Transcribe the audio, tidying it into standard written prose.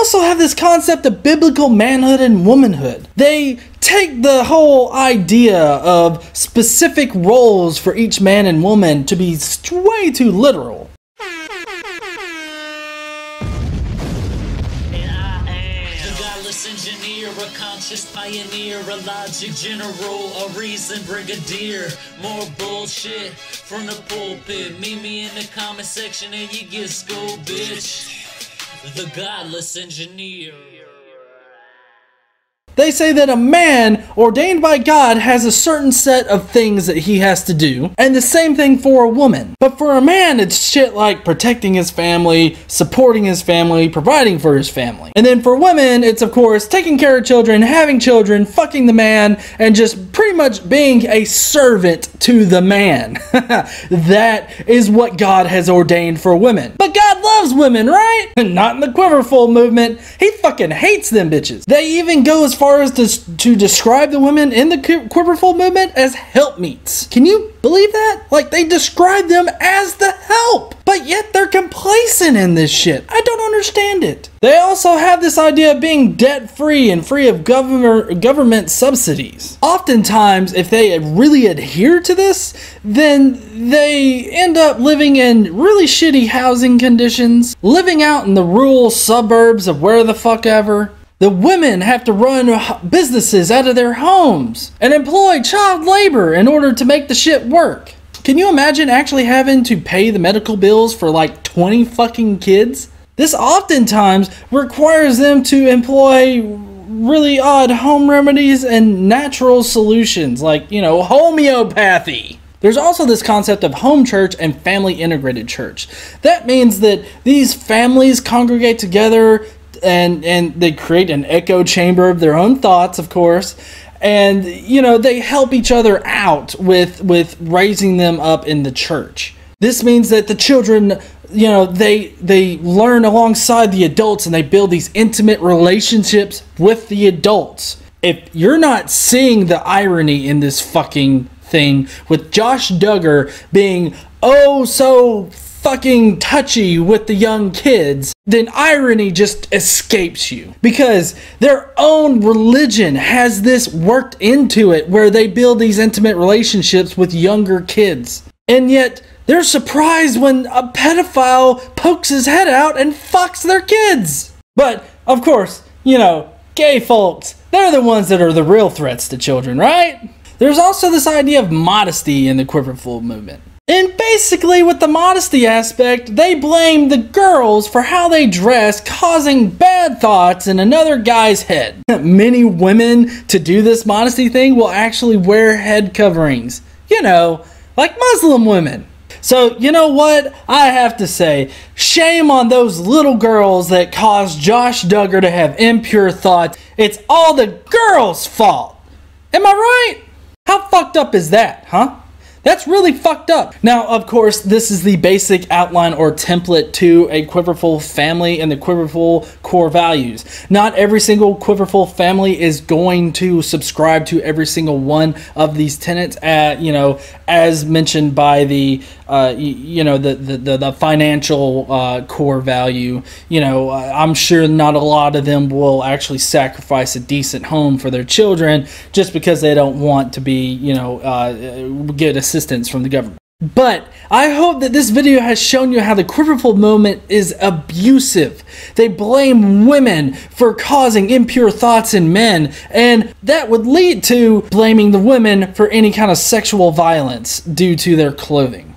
also have this concept of biblical manhood and womanhood. They take the whole idea of specific roles for each man and woman to be way too literal. Engineer, a conscious pioneer, a logic general, a reason brigadier. More bullshit from the pulpit. Meet me in the comment section and you get schooled, bitch. The godless engineer. They say that a man ordained by God has a certain set of things that he has to do, and the same thing for a woman. But for a man, it's shit like protecting his family, supporting his family, providing for his family. And then for women, it's of course taking care of children, having children, fucking the man, and just pretty much being a servant to the man. That is what God has ordained for women. But God loves women, right? Not in the Quiverfull movement. He fucking hates them bitches. They even go as far as to describe the women in the Quiverfull movement as helpmeets. Can you believe that? Like, they describe them as the help, but yet they're complacent in this shit. I don't understand it. They also have this idea of being debt-free and free of government subsidies. Oftentimes, if they really adhere to this, then they end up living in really shitty housing conditions, living out in the rural suburbs of where the fuck ever. The women have to run businesses out of their homes and employ child labor in order to make the shit work. Can you imagine actually having to pay the medical bills for like 20 fucking kids? This oftentimes requires them to employ really odd home remedies and natural solutions like, you know, homeopathy. There's also this concept of home church and family integrated church. That means that these families congregate together and they create an echo chamber of their own thoughts, of course, and you know, they help each other out with raising them up in the church. This means that the children, you know, they learn alongside the adults and they build these intimate relationships with the adults. If you're not seeing the irony in this fucking thing with Josh Duggar being oh so fucking touchy with the young kids, then irony just escapes you. Because their own religion has this worked into it where they build these intimate relationships with younger kids. And yet, they're surprised when a pedophile pokes his head out and fucks their kids. But, of course, you know, gay folks, they're the ones that are the real threats to children, right? There's also this idea of modesty in the Quiverfull movement. And basically with the modesty aspect, they blame the girls for how they dress, causing bad thoughts in another guy's head. Many women to do this modesty thing will actually wear head coverings. You know, like Muslim women. So, you know what? I have to say, shame on those little girls that caused Josh Duggar to have impure thoughts. It's all the girls' fault. Am I right? How fucked up is that, huh? That's really fucked up. Now, of course, this is the basic outline or template to a Quiverfull family and the Quiverfull core values. Not every single Quiverfull family is going to subscribe to every single one of these tenets, you know, as mentioned by the, you know, the financial core value. You know, I'm sure not a lot of them will actually sacrifice a decent home for their children just because they don't want to be, you know, get assistance from the government. But I hope that this video has shown you how the Quiverfull movement is abusive. They blame women for causing impure thoughts in men, and that would lead to blaming the women for any kind of sexual violence due to their clothing.